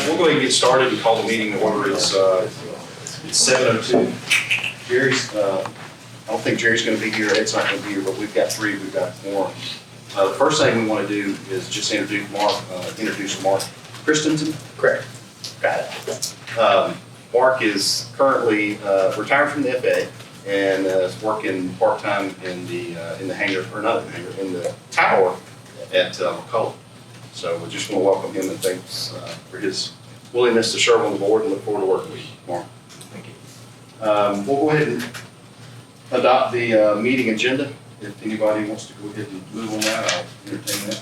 We'll go ahead and get started and call the meeting to order. It's 7:02. Jerry's, I don't think Jerry's going to be here. Ed's not going to be here, but we've got three. We've got four. The first thing we want to do is just introduce Mark Christensen. Correct. Got it. Mark is currently retired from the FA and is working part-time in the hangar, or not in the hangar, in the tower at McCullough. So we just want to welcome him and thanks for his willingness to serve on the board and look forward to working with you, Mark. Thank you. We'll go ahead and adopt the meeting agenda. If anybody wants to go ahead and move on that, I'll entertain that.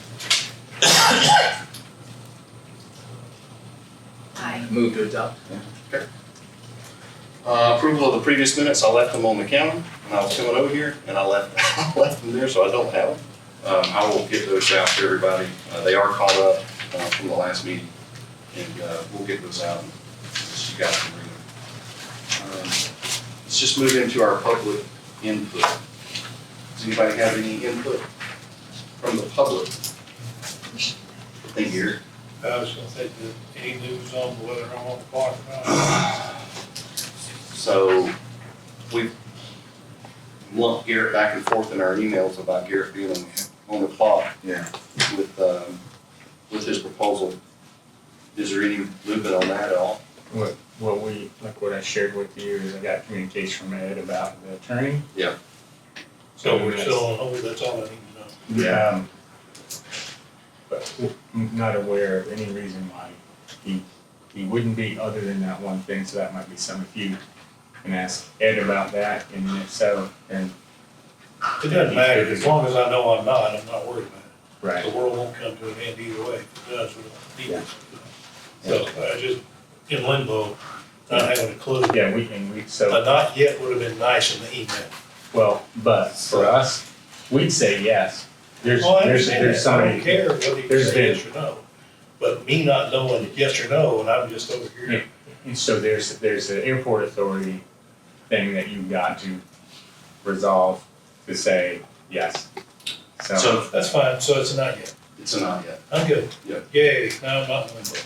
Aye. Move to adopt. Okay. Approval of the previous minutes, I left them on the counter when I was coming over here, and I left them there, so I don't have them. I will get those out to everybody. They are caught up from the last meeting, and we'll get those out so you guys can read them. Let's just move into our public input. Does anybody have any input from the public? Thank you. I was gonna say, any news on whether I'm on the clock or not? So we've lumped Garrett back and forth in our emails about Garrett being on the clock. Yeah. With his proposal. Is there any movement on that at all? What I shared with you is I got communication from Ed about the attorney. Yeah. So we're still on hold, that's all I need to know. Yeah. But I'm not aware of any reason why he wouldn't be other than that one thing, so that might be some of you can ask Ed about that, and if so, then. It doesn't matter, as long as I know I'm not worried about it. Right. The world won't come to an end either way. If it does, we don't need Yeah. it. So I just, in limbo, not having a clue. Yeah, a Not yet would have been nice in the email. well, but for us, we'd say yes. There's Well, I understand that. I somebody. don't care whether you there's say been- yes or no. But me not knowing yes or no, and I'm just over here. And so there's an airport authority thing that you've got to resolve to say yes. So That's fine, so it's a not yet. it's a not yet. I'm good. Yeah. Yay, now I'm not in limbo.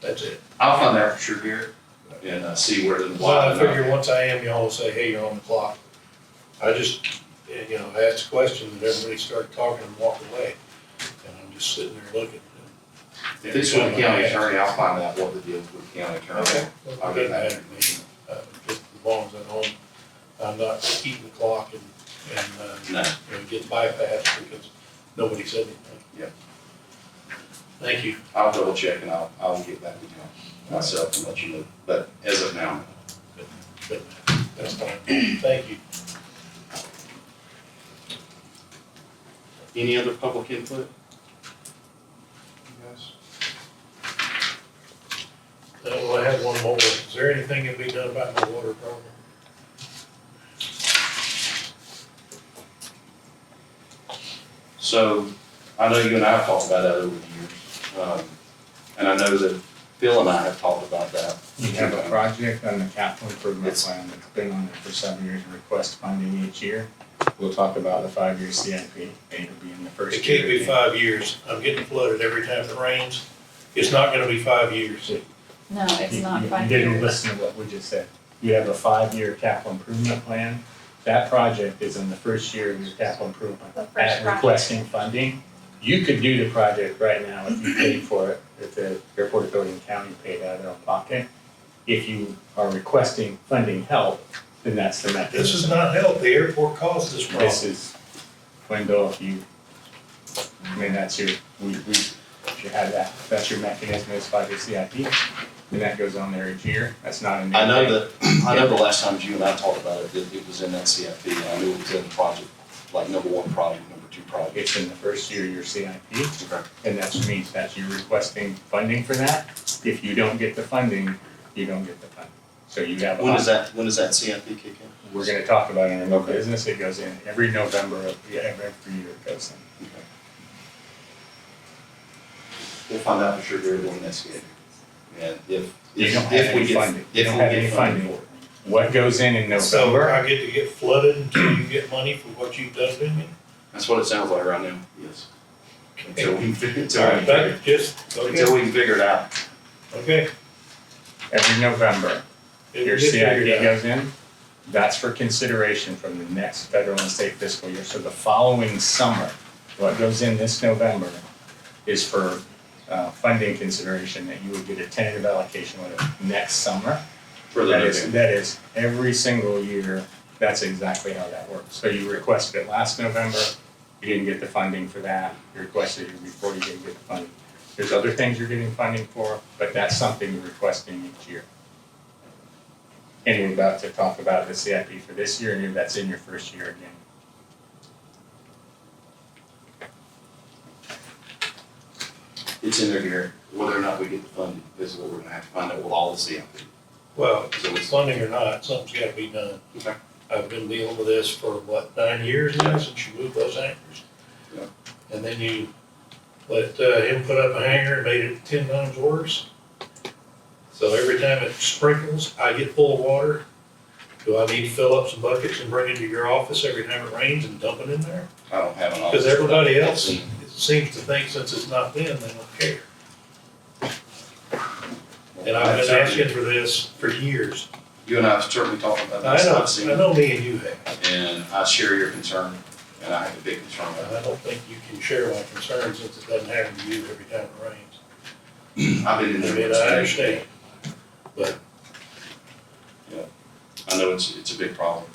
That's it. I'll find out for sure, Garrett, and see where the. Well, I figure once I am, y'all will say, hey, you're on the clock. I just, asked a question and everybody started talking and walked away. And I'm just sitting there looking. If it's with the county attorney, I'll find out what the deal is with the county attorney. Okay. I'll get back to you. Just as long as I know I'm not keeping the clock and No. getting bypassed because nobody said anything. Yeah. Thank you. I'll double check and I'll get back with you myself and let you know, but as of now. But that's fine. Thank you. Any other public input? Yes. Well, I have one more. Is there anything that can be done about my water problem? So I know you and I have talked about that over the years. And I know that Phil and I have talked about that. You have a project on the capital improvement plan that's been on there for some years and request funding each year. We'll talk about the 5-year CIP, and it'll be in the first It year. can't be 5 years. I'm getting flooded every time it rains. It's not gonna be 5 years. No, it's not You 5 didn't years. listen to what we just said. You have a 5-year capital improvement plan. That project is in the first year of your capital improvement. The first At project. requesting funding, you could do the project right now if you paid for it, if the airport authority and county paid out of their own pocket. If you are requesting funding help, then that's the mechanism. This is not help. The airport caused this problem. This is, Wendell, that's your, if you have that, that's your mechanism, is 5-year CIP, and that goes on there each year, that's not a new thing. I know the last time you and I talked about it, that it was in that CIP, and I knew it was in the project, like number 1 project, number 2 project. It's in the first year of your CIP, Okay. and that means that you're requesting funding for that. If you don't get the funding, you don't get the funding. So you have. When does that CIP kick in? We're gonna talk about it in our new Okay. business, it goes in every November of, every year it goes in. Okay. We'll find out for sure during the next year. And if You don't have we any get funding. You if don't we have get any funding funding. for it. What goes in So November? I get to get flooded until you get money for what you've done to me? That's what it sounds like right now, yes. Until we can figure All right, it just, okay. until we can figure it out. Okay. Every November, your Get figured CIP out. goes in, that's for consideration from the next federal and state fiscal year. So the following summer, what goes in this November is for funding consideration that you would get a tentative allocation with it next summer. For the November. That is every single year, that's exactly how that works. So you requested it last November, you didn't get the funding for that, you requested it before, you didn't get the funding. There's other things you're getting funding for, but that's something you're requesting each year. And you're about to talk about the CIP for this year, and that's in your first year again. It's in there here, whether or not we get the funding, this is what we're gonna have to find out with all the CIP. Well, So it's, funding or not, something's gotta be done. okay, I've been dealing with this for, 9 years now since you moved those anchors? Yeah. And then you let him put up a hanger and made it 10 times worse. So every time it sprinkles, I get full of water. Do I need to fill up some buckets and bring it to your office every time it rains and dump it in there? I don't have an office. Because everybody but I else see. seems to think since it's not them, they don't care. And I I've been certainly- asking for this for years. You and I have certainly talked about I this, know, I've seen I it, know me and you have. and I share your concern, and I have a big concern about I don't think you can share my concern since it doesn't happen to you every time it rains. it. I've been in I there. mean, I understand, but I know it's a big problem,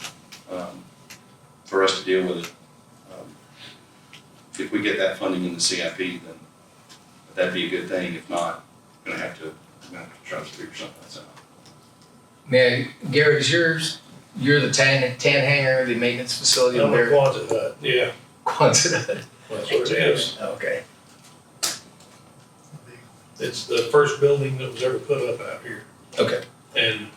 for us to deal with it. If we get that funding in the CIP, then that'd be a good thing. If not, we're gonna have to try to figure something else out. Man, Garrett, is you're the tan hanger, the maintenance facility I'm over a there? Quonset hut, yeah, Quonset. that's what it is. Okay. It's the first building that was ever put up out here. Okay. And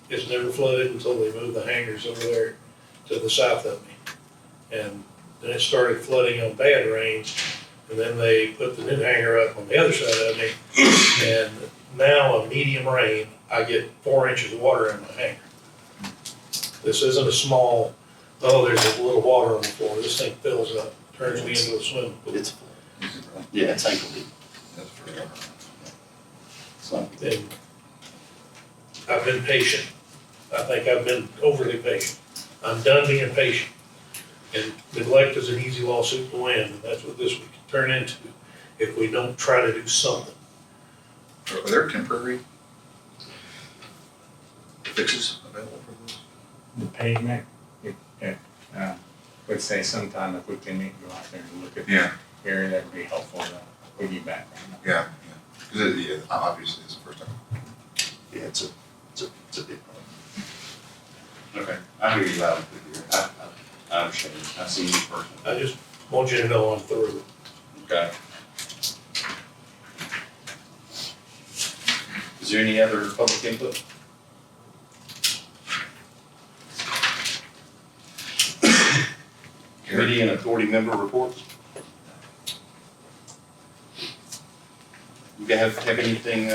it's never flooded until they moved the hangars over there to the south of me. And then it started flooding on bad rains, and then they put the new hanger up on the other side of me. And now a medium rain, I get 4 inches of water in my hanger. This isn't a small, oh, there's a little water on the floor. This thing fills up, turns me into a swimming pool. It's, yeah, it's ankle deep. So, And I've been patient. I think I've been overly patient. I'm done being patient. And neglect is an easy lawsuit to win, and that's what this would turn into if we don't try to do something. Are there temporary fixes available for this? The pavement, would say sometime if we can go out there and look at Yeah, the area, that would be helpful to piggyback. yeah. Because obviously it's the first time. yeah, it's a big problem. Okay, I hear you loud and clear. I understand. I've seen you personally. I just want you to know I'm through. Okay. Is there any other public input? Committee and authority member reports? You guys have anything,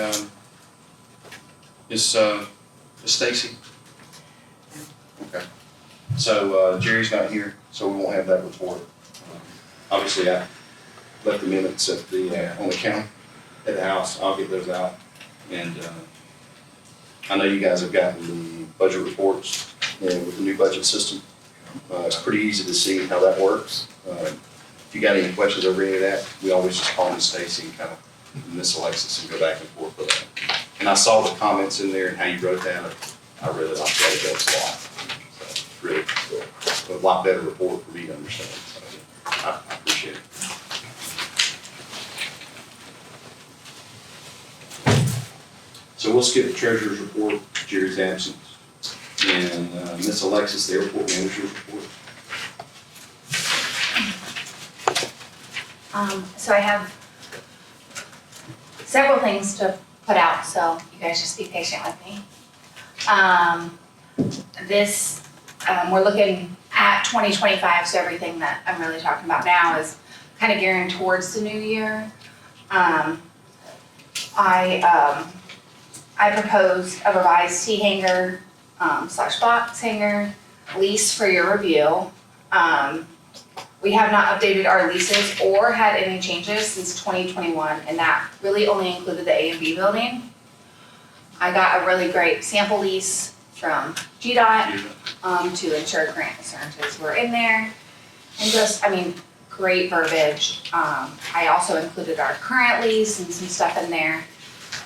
Miss Stacy? Okay. So Jerry's not here, so we won't have that report. Obviously, I left the minutes at the, on the counter at the house. I'll get those out. And I know you guys have gotten the budget reports with the new budget system. It's pretty easy to see how that works. If you got any questions over any of that, we always just call Miss Stacy and kind of Miss Alexis and go back and forth with that. And I saw the comments in there and how you wrote that. I really like that. It does a lot. So it's really a lot better report for me to understand. So I appreciate it. So we'll skip the treasurer's report, Jerry's absence, and Miss Alexis, the airport manager's report. So I have several things to put out, so you guys just be patient with me. We're looking at 2025, so everything that I'm really talking about now is kind of gearing towards the new year. I proposed a revised T hanger / box hanger lease for your review. We have not updated our leases or had any changes since 2021, and that really only included the A and B building. I got a really great sample lease from GDOT, to ensure grant assurances were in there. And just, great verbiage. I also included our current lease and some stuff in there.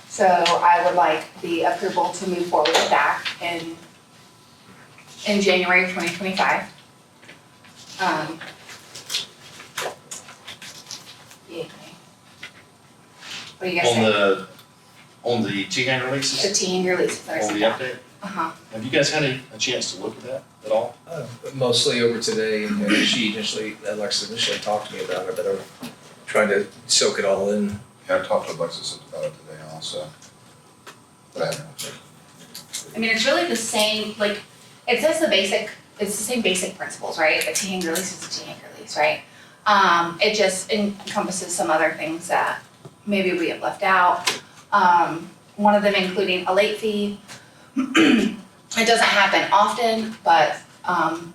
So I would like the approval to move forward with that in January of 2025. Yeah. What do you guys think? On the T-hanger The leases, T-hanger leases that I on sent the out. update, Uh-huh. have you guys had a chance to look at that at all? Mostly over today, and Alexa initially talked to me about it, but I'm trying to soak it all in. Yeah, I talked to Alexis about it today also. But I haven't. It's really the same, it says it's the same basic principles, right? A T-hanger lease is a T-hanger lease, right? It just encompasses some other things that maybe we have left out. One of them including a late fee. It doesn't happen often, but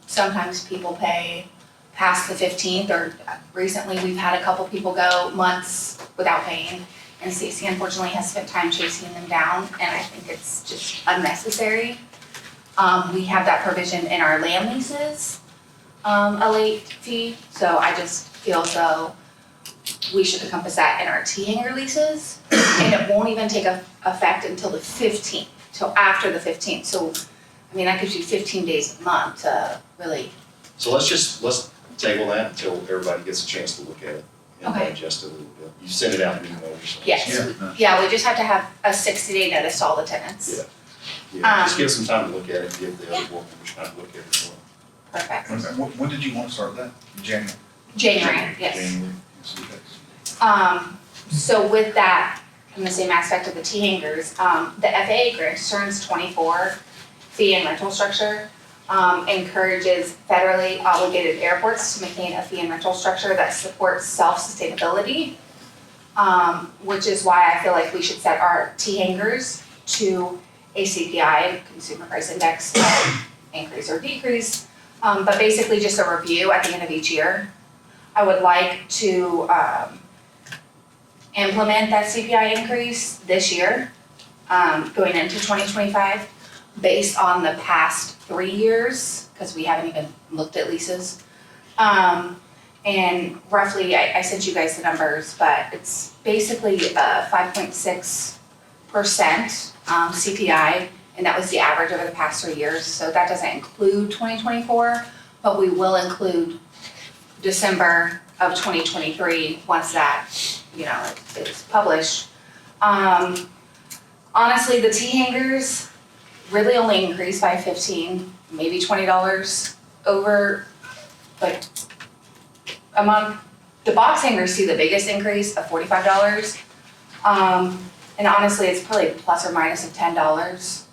sometimes people pay past the 15th, or recently we've had a couple people go months without paying. And Stacy unfortunately has spent time chasing them down, and I think it's just unnecessary. We have that provision in our land leases, a late fee, so I just feel as though we should encompass that in our T-hanger leases. And it won't even take effect until the 15th, till after the 15th. So, that gives you 15 days a month to really. So let's table that until everybody gets a chance to look at it and Okay. digest it a little bit. You sent it out in email or something. Yes, yeah, we just have to have a 60-day notice to all the tenants. Yeah. Yeah, just Um, give some time to look at it, and give the other board members time to look at it as well. Perfect. When did you want to start that? January? January, yes. January. Yes, okay. So with that, in the same aspect of the T-hangers, the FAA grant turns 24 fee and rental structure, encourages federally obligated airports to maintain a fee and rental structure that supports self-sustainability, which is why I feel like we should set our T-hangers to a CPI, Consumer Price Index, increase or decrease, but basically just a review at the end of each year. I would like to implement that CPI increase this year, going into 2025, based on the past 3 years, because we haven't even looked at leases. And roughly, I sent you guys the numbers, but it's basically 5.6% CPI, and that was the average over the past 3 years. So that doesn't include 2024, but we will include December of 2023 once that, is published. Honestly, the T-hangers really only increased by $15, maybe $20 over, a month. The box hangers see the biggest increase of $45. And honestly, it's probably plus or minus of $10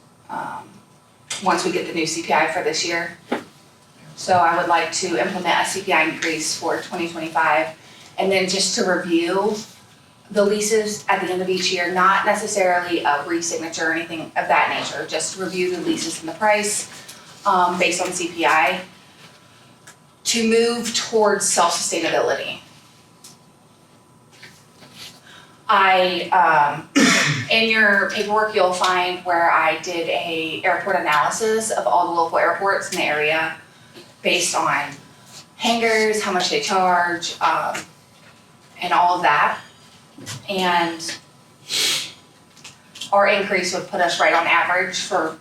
once we get the new CPI for this year. So I would like to implement a CPI increase for 2025. And then just to review the leases at the end of each year, not necessarily a re-signature or anything of that nature, just review the leases and the price based on CPI to move towards self-sustainability. In your paperwork, you'll find where I did a airport analysis of all the local airports in the area based on hangars, how much they charge, and all of that. And our increase would put us right on average for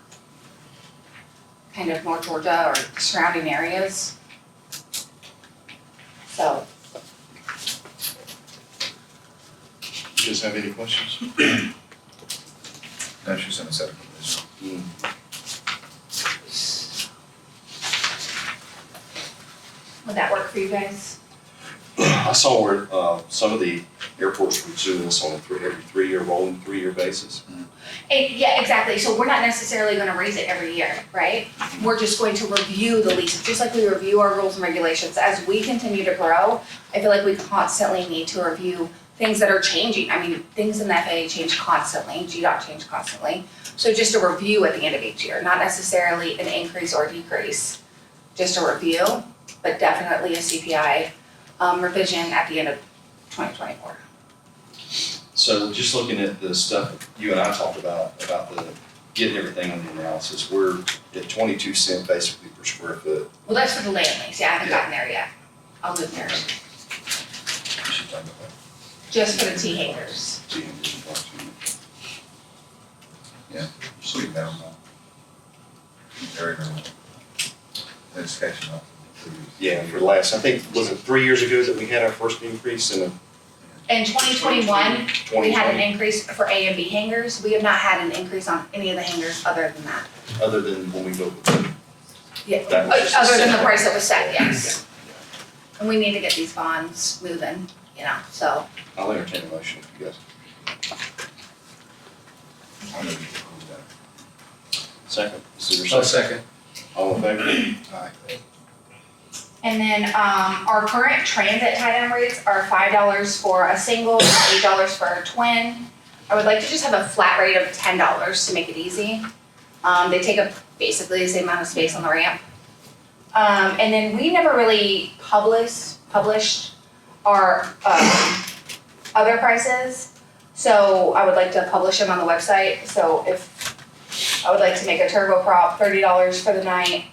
kind of North Georgia or surrounding areas. So. You guys have any questions? No, she sent us out. Would that work for you guys? I saw where some of the airports were doing this on every 3-year rolling 3-year basis. Yeah, exactly. So we're not necessarily gonna raise it every year, right? We're just going to review the leases, just like we review our rules and regulations. As we continue to grow, I feel like we constantly need to review things that are changing. Things in the FAA change constantly, GDOT change constantly. So just a review at the end of each year, not necessarily an increase or decrease, just a review, but definitely a CPI revision at the end of 2024. So So just looking at the stuff you and I talked about the, getting everything on the analysis, we're at 22 cents basically per square foot. Well, that's for the land lease, yeah, I haven't gotten there yet. I'll move there, You should talk about that. just for the T hangers. Pretty minimal. Very minimal. It's catching up. Yeah, for the last, I think, was it 3 years ago that we had our first increase in In 2021, we 2020, had an increase for A and B hangers. We have not had an increase on any of the hangers other than that. other than when we go with them? Yeah, That was just a other than the set. price that was set, yes. And we need to get these bonds moving, you know, so. I'll entertain a motion if you guys. I'm gonna approve that. Second, is there a I'll second? second. All in favor? Aye. And then, our current transit tie-down rates are $5 for a single, $8 for a twin. I would like to just have a flat rate of $10 to make it easy. They take up basically the same amount of space on the ramp. And then we never really published our, other prices. So I would like to publish them on the website. So if, I would like to make a turboprop $30 for the night,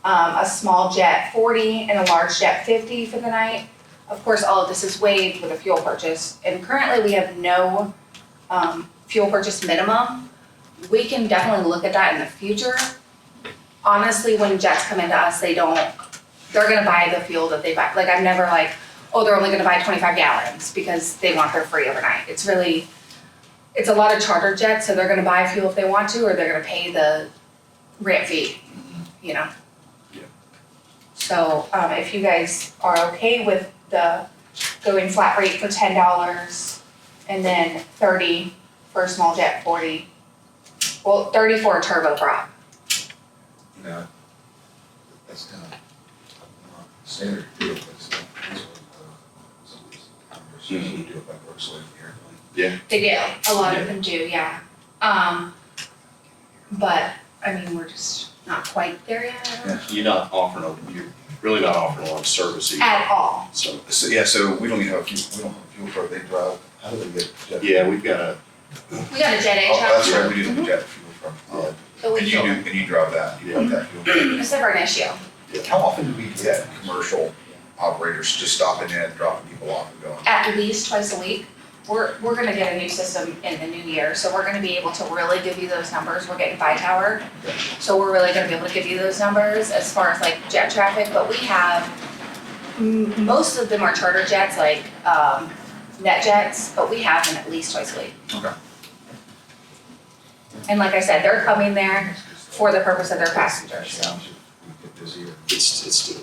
a small jet 40 and a large jet 50 for the night. Of course, all of this is waived with a fuel purchase, and currently we have no fuel purchase minimum. We can definitely look at that in the future. Honestly, when jets come into us, they're gonna buy the fuel that they buy. Like, I'm never like, oh, they're only gonna buy 25 gallons because they want their free overnight. It's a lot of charter jets, so they're gonna buy fuel if they want to, or they're gonna pay the ramp fee, you know? Yeah. So, if you guys are okay with the going flat rate for $10 and then 30 for a small jet, 40, well, 30 for a turboprop. No. That's not standard deal, but it's not. You do it by virtually airplane. They do, a lot of them do, yeah. But, I mean, we're just not quite there yet, I don't know. You're really not offering a lot of service either. At all. So, So, yeah, so we don't even have we don't have a fuel truck, they drive, how do they get jet? yeah, we've got We got a jet A Oh, that's truck. right, we do the jet fuel truck. Yeah. So we And you drive that, you have that fuel. It's never an issue. How often do we get commercial operators just stopping in, dropping people off and going? At least twice a week. We're gonna get a new system in the new year, so we're gonna be able to really give you those numbers. We're getting Tower. So we're really gonna be able to give you those numbers as far as like jet traffic, but we have, most of them are charter jets, like, net jets, but we have them at least twice a week. Okay. And like I said, they're coming there for the purpose of their passengers, so. We get busier. it's still low.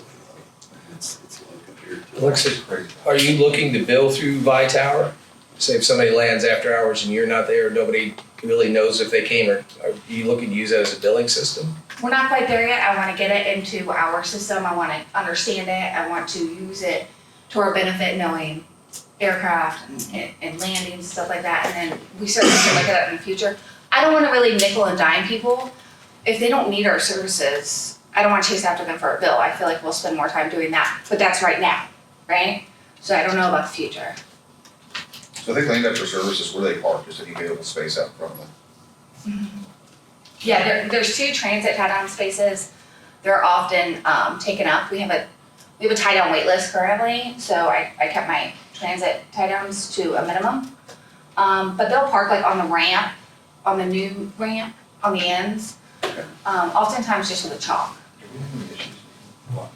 It's low compared to. Alexis, It's crazy. are you looking to bill through Tower? Say if somebody lands after hours and you're not there, nobody really knows if they came, or are you looking to use that as a billing system? We're not quite there yet. I wanna get it into our system. I wanna understand it. I want to use it to our benefit, knowing aircraft and landings and stuff like that. And then we certainly can look at it in the future. I don't wanna really nickel and dime people. If they don't need our services, I don't wanna chase after them for a bill. I feel like we'll spend more time doing that, but that's right now, right? So I don't know about the future. So they cleaned up their services, where they park, just any available space out in front of them. Yeah, there's 2 transit tie-down spaces. They're often taken up. We have a tie-down wait list currently, so I kept my transit tie-downs to a minimum. But they'll park like on the ramp, on the new ramp, on the ends. Oftentimes just with a chalk. Do we have any issues? What?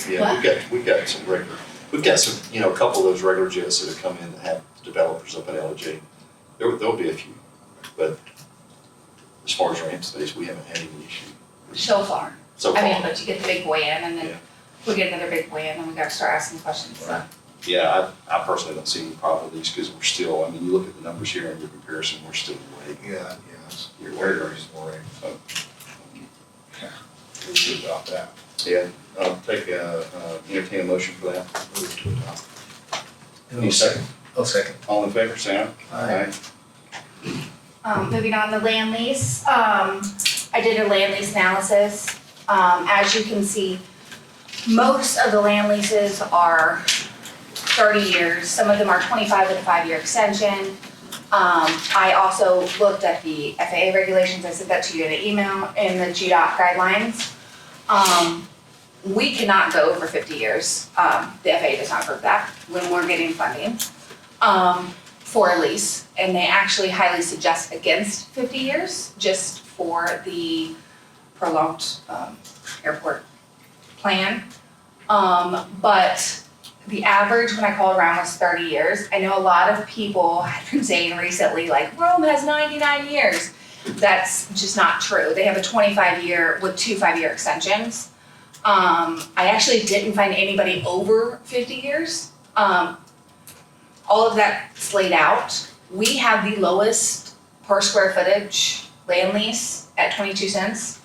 Yeah, we've got some a couple of those regular jets that have come in that have developers up in LJ. There'll be a few, but as far as ramp space, we haven't had any issue So far. so far. I mean, but you get the big boy in and Yeah. then we get another big boy in and we gotta start asking questions, so. Yeah, I personally don't see any problem with these because we're still, I mean, you look at the numbers here and your comparison, we're still way. Yeah, it's You're very way. reasonable rate. So, We're good about that. yeah, I'll entertain a motion for that. Move to adopt. Any second? I'll second. All in favor, say aye. Moving on to land lease, I did a land lease analysis. As you can see, most of the land leases are 30 years, some of them are 25 with a 5-year extension. I also looked at the FAA regulations, I sent that to you in an email, and the GDOT guidelines. We cannot go over 50 years. The FAA does not approve that when we're getting funding for a lease. And they actually highly suggest against 50 years, just for the prolonged airport plan. But the average when I called around was 30 years. I know a lot of people have been saying recently, like, Rome has 99 years. That's just not true. They have a 25-year with 2 5-year extensions. I actually didn't find anybody over 50 years. All of that's laid out. We have the lowest per square footage land lease at 22 cents.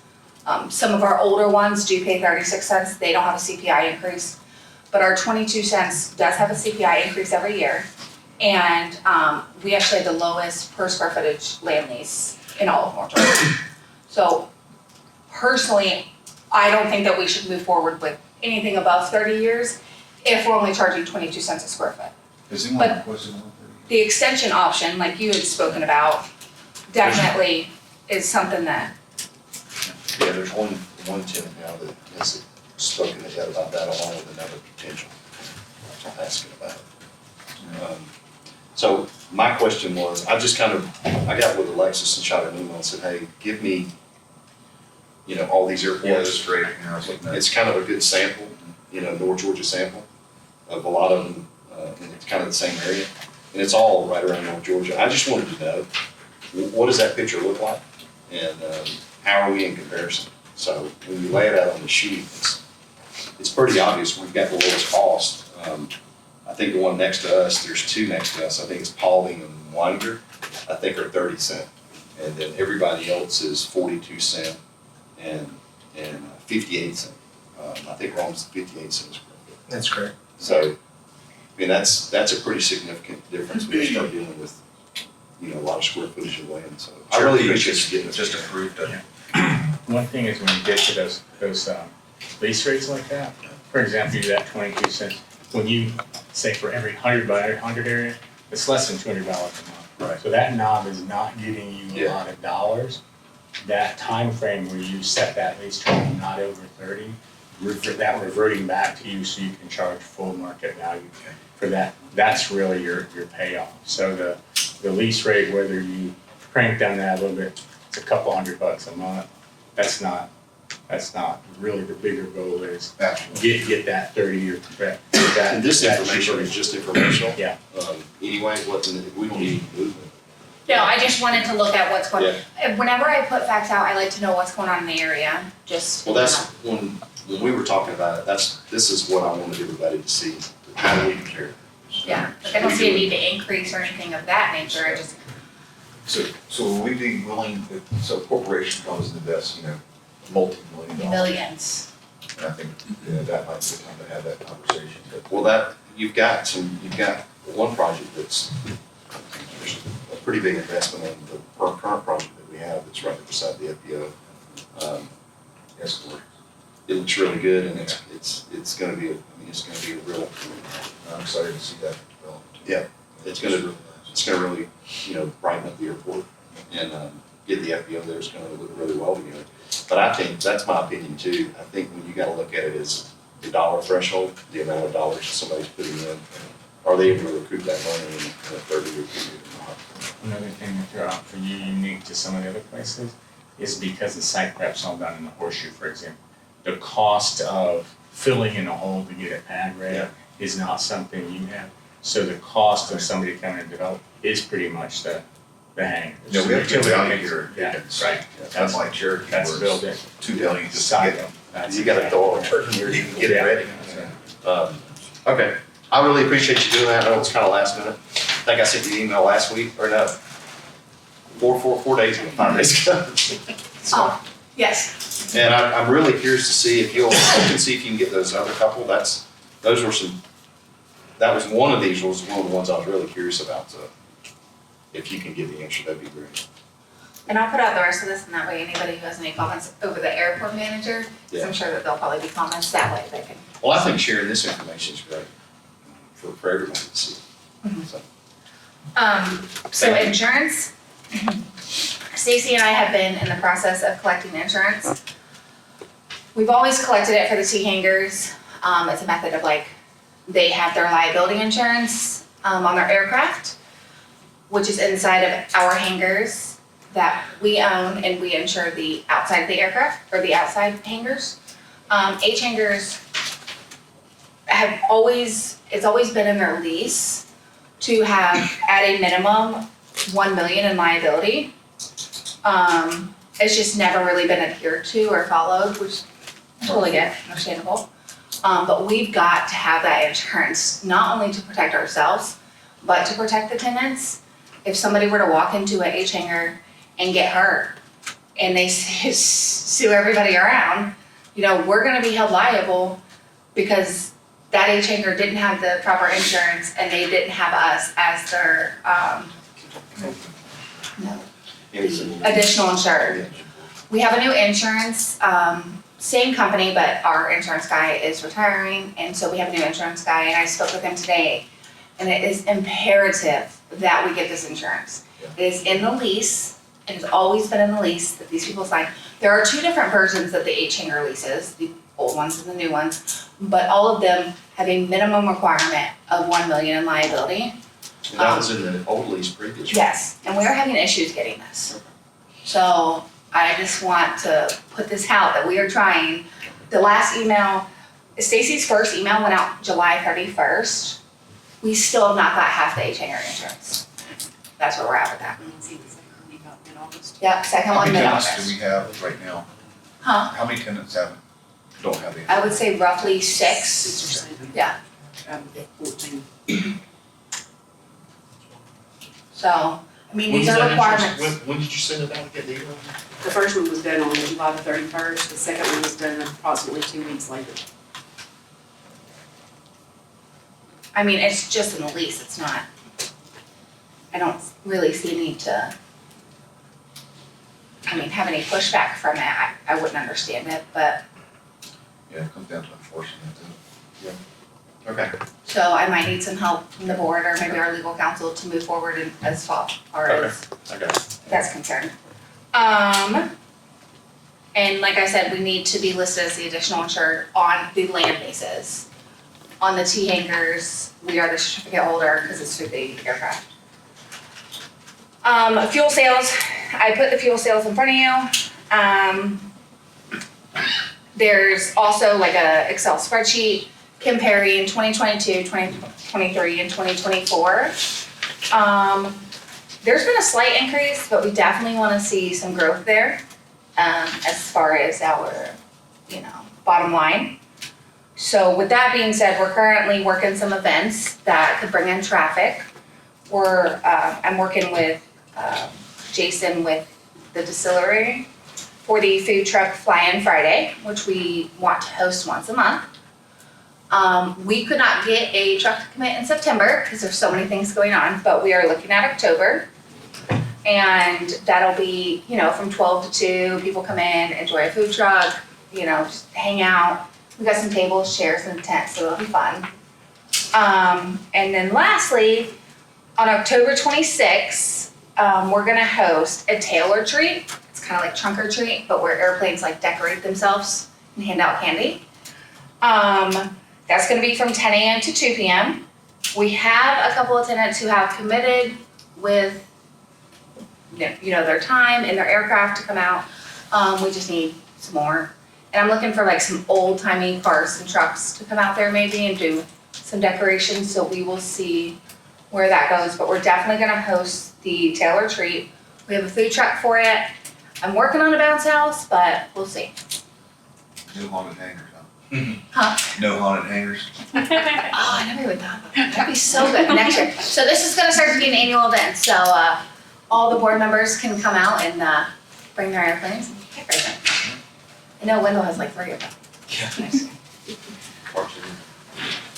Some of our older ones do pay 36 cents. They don't have a CPI increase. But our 22 cents does have a CPI increase every year. And we actually have the lowest per square footage land lease in all of North Georgia. So personally, I don't think that we should move forward with anything above 30 years if we're only charging 22 cents a square foot. Has anyone But- requested 130? The extension option, like you had spoken about, definitely is something that, Yeah, there's one tenant now that has spoken to Ed about that along with another potential. I'm asking about it. So my question was, I got with Alexis and shot an email and said, hey, give me, all these Yeah, that's airports. great, I was looking at it. It's kind of a good sample, North Georgia sample of a lot of them, and it's kind of the same area. And it's all right around North Georgia. I just wanted to know, what does that picture look like? And how are we in comparison? So when you lay it out on the sheet, it's pretty obvious we've got the lowest cost. I think the one next to us, there's 2 next to us. I think it's Paulding and Winder, I think are 30 cent. And then everybody else is 42 cent and 58 cent. I think Rome's 58 cents. That's correct. So, that's a pretty significant difference when you start dealing with, a lot of square footage of land, so. I really appreciate you getting this. Just approved, One thing is when you get to those lease rates like that, for example, you do that 22 cents, when you say for every 100 by 100 area, it's less than $200 a month. Right. So that knob is not giving you a Yeah. lot of dollars. That time frame where you set that lease term not over 30, that reverting back to you so you can charge full market value for that, that's really your payoff. So the lease rate, whether you crank down that a little bit, it's a couple $100 a month. That's not really the bigger goal is absolutely. get that 30-year contract. And this information is just informational. Yeah. Anyway, we don't need movement. no, I just wanted to look at what's going, whenever I put facts out, I like to know what's going on in the area, just. Well, that's when we were talking about it, this is what I wanted everybody to see. How do we compare? Yeah, like I don't see a need to increase or anything of that nature, I just, So will we be willing, so corporation comes and invests, multi-million dollars. millions. And I think, that might be the time to have that conversation, but Well, you've got one project there's a pretty big investment on the current project that we have that's right beside the FBO. yes, Lord. It looks really good and it's gonna be a real, I'm excited to see that develop. Yeah, it's gonna really, brighten up the airport and, get the FBO there, it's gonna look really well together. But I think, that's my opinion too, I think when you gotta look at it as the dollar threshold, the amount of dollars somebody's putting in, are they able to recoup that money in a 30-year period or not? Another thing to throw out for you, unique to some of the other places, is because the site prep's all done in the horseshoe, for example. The cost of filling in a hole to get a pad ready is not something you have. So the cost of somebody coming and develop is pretty much the hang. Yeah, we have two down here. Yeah, right. That's like Cherokee, That's where built it's in. 2 billion just to Side get, note, that's You gotta throw a turkey here, you can get it ready. Okay, I really appreciate you doing that, I know it's kinda last minute. I think I sent you an email last week, or no, 4 days ago, 5 days ago. Oh, yes, And I'm really curious to see if you can get those other couple, that was one of these was one of the ones I was really curious about, so if you can give the answer, that'd be great. and I'll put out the rest of this, and that way anybody who has any comments over the airport manager, because Yeah. I'm sure that there'll probably be comments that way they can. Well, I think sharing this information is great for everyone to see. So, So Thank you. insurance, Stacy and I have been in the process of collecting insurance. We've always collected it for the T hangers. It's a method of like, they have their liability insurance, on their aircraft, which is inside of our hangars that we own, and we insure the outside of the aircraft, or the outside hangars. H hangers it's always been in their lease to have at a minimum 1 million in liability. It's just never really been adhered to or followed, which I totally get, understandable. But we've got to have that insurance, not only to protect ourselves, but to protect the tenants. If somebody were to walk into a H hangar and get hurt, and they sue everybody around, we're gonna be held liable because that H hangar didn't have the proper insurance, and they didn't have us as their, additional insured. We have a new insurance, same company, but our insurance guy is retiring, and so we have a new insurance guy, and I spoke with him today. And it is imperative that we get this insurance. It is in the lease, it has always been in the lease that these people sign. There are 2 different versions of the H hanger leases, the old ones and the new ones, but all of them have a minimum requirement of 1 million in liability. and that was in the old lease previously. Yes, and we are having issues getting this. So I just want to put this out that we are trying. The last email, Stacy's first email went out July 31st. We still have not got half the H hanger insurance. That's where we're at with that. Yep, second How one many mid-August. tenants do we have right now? Huh? How many tenants don't have any? I would say roughly 6. Yeah. 14. So, I mean, When these was are that requirements. insurance? When did you send it out to get the email? The first one was done on July the 31st, the second one was done approximately 2 weeks later. I mean, it's just in the lease, it's not, I don't really see a need to, have any pushback from it. I wouldn't understand it, but, Yeah, it comes down to enforcing it too. Okay. so I might need some help from the board or maybe our legal counsel to move forward as far as I got it. that's concerned. And like I said, we need to be listed as the additional insured on the land bases. On the T hangars, we are the certificate holder because it's through the aircraft. Fuel sales, I put the fuel sales in front of you. There's also like a Excel spreadsheet comparing 2022, 2023, and 2024. There's been a slight increase, but we definitely want to see some growth there, as far as our, bottom line. So with that being said, we're currently working some events that could bring in traffic. I'm working with, Jason with the distillery for the food truck fly-in Friday, which we want to host once a month. We could not get a truck to commit in September because there's so many things going on, but we are looking at October. And that'll be, from 12 to 2, people come in, enjoy a food truck, just hang out. We got some tables, chairs, and tents, so it'll be fun. And then lastly, on October 26th, we're gonna host a tailor treat. It's kind of like trunk or treat, but where airplanes like decorate themselves and hand out candy. That's gonna be from 10 a.m. to 2 p.m. We have a couple of tenants who have committed with, their time and their aircraft to come out. We just need some more. And I'm looking for like some old timey cars and trucks to come out there maybe and do some decorations, so we will see where that goes. But we're definitely gonna host the tailor treat. We have a food truck for it. I'm working on a bounce house, but we'll see. No haunted hangers, Huh? No haunted hangers. Oh, I never even thought about that. That'd be so good next year. So this is gonna start to be an annual event, so all the board members can come out and bring their airplanes and decorate them. I know Wendell has like 3 of them.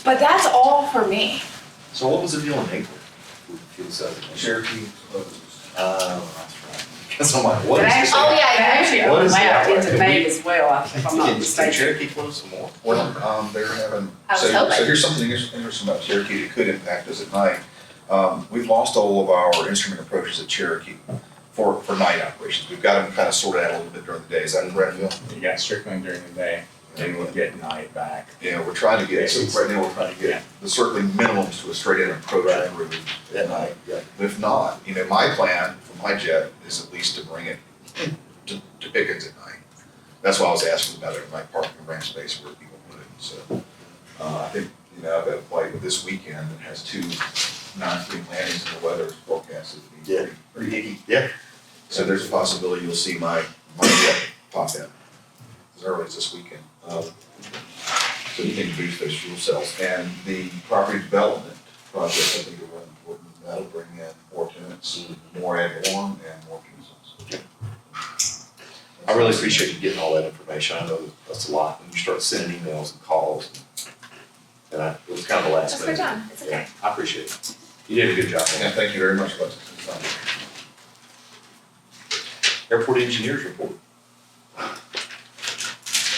But that's all for me. So what was the deal in April? Fuel cells. Cherokee closed. That's right. So I'm like, what is this? Oh, yeah, They actually What opened is that that? into May as well, if I'm not Can mistaken. Cherokee close some more? Well, they're having, I was so hoping. here's something interesting about Cherokee that could impact us at night. We've lost all of our instrument approaches at Cherokee for night operations. We've got them kind of sorted out a little bit during the day. Is that correct, Phil? You got Strickland during the day, and we'll get night back. Yeah, we're trying to get, so right now we're trying to get the circling minimums to a straight in approach Right. and route at night. If not, my plan for my jet is at least to bring it to Pickens at night. That's why I was asking about it, night parking and ramp space where people put it. So, I think, I've got a flight this weekend that has 2 non-free landings and the weather is forecasted to be Yeah. pretty icky. Yeah. So there's a possibility you'll see my jet pop in as early as this weekend. So you can boost those fuel cells. And the property development project, I think are really important. That'll bring in more tenants, more ad valorem, and more fuel cells. I really appreciate you getting all that information. I know that's a lot when you start sending emails and calls. And it was kind of the last That's thing. good, John. It's okay. Yeah, I appreciate it. You did a good job on And that. thank you very much, Alexis. Airport engineers report.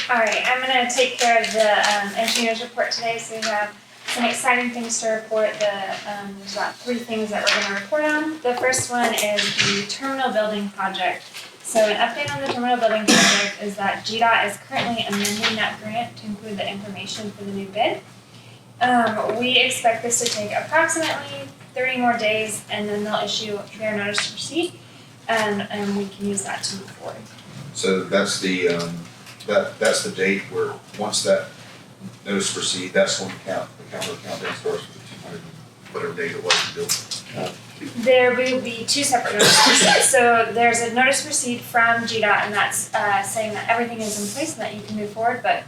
All right, I'm gonna take care of the engineers report today, so we have some exciting things to report. There's about 3 things that we're gonna report on. The first one is the terminal building project. So an update on the terminal building project is that GDOT is currently amending that grant to include the information for the new bid. We expect this to take approximately 30 more days, and then they'll issue their notice to proceed, and we can use that to move forward. So that's the, that's the date where, once that notice to proceed, that's when the calendar countdown starts for the 200, whatever date it was to build. There will be 2 separate notices. So there's a notice to proceed from GDOT, and that's saying that everything is in place and that you can move forward, but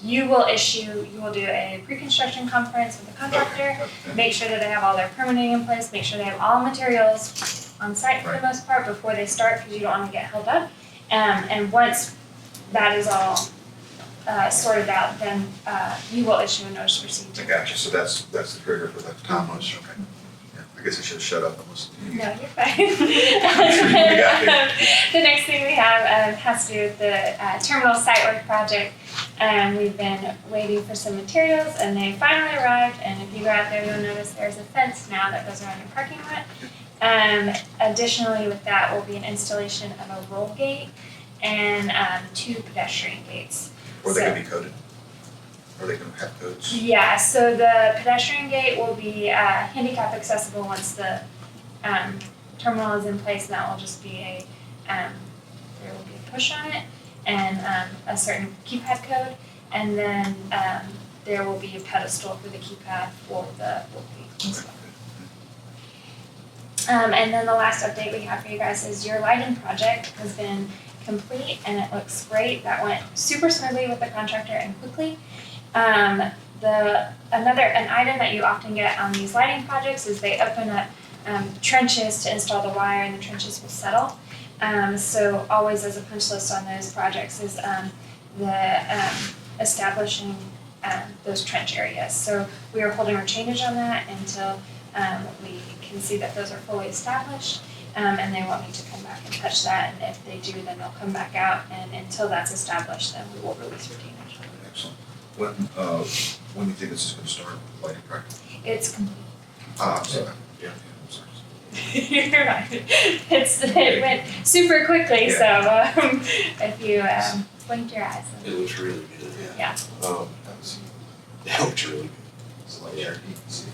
you will do a pre-construction conference with the contractor, make sure that they have all their permitting in place, make sure they have all materials on site for the most part before they start, because you don't want to get held up. And once that is all sorted out, then you will issue a notice to proceed. I gotcha, so that's the trigger for that time much, okay. Yeah, I guess I should have shut up and listened to you. No, you're fine. got The next thing we have has to do with the terminal site work project. We've been waiting for some materials, and they finally arrived, and if you go out there, you'll notice there's a fence now that goes around your parking lot. Additionally, with that will be an installation of a roll gate and 2 pedestrian gates. Or they gonna be coded? Are they gonna have codes? Yeah, so the pedestrian gate will be handicap accessible once the terminal is in place, and that will just be there will be a push on it and a certain keypad code, and then there will be a pedestal for the keypad for the gate. And then the last update we have for you guys is your lighting project has been complete and it looks great. That went super smoothly with the contractor and quickly. An item that you often get on these lighting projects is they open up trenches to install the wire, and the trenches will settle. So always as a punch list on those projects is establishing those trench areas. So we are holding our changes on that until we can see that those are fully established, and they won't need to come back and touch that. And if they do, then they'll come back out, and until that's established, then we will release retainage. Excellent. When do you think this is gonna start, lighting practice? It's complete. I'm sorry. Yeah, I'm sorry. You're right. It went super quickly, so if you blink your eyes. It looks really good. Yeah. That looks really good. It's like Cherokee, you can see.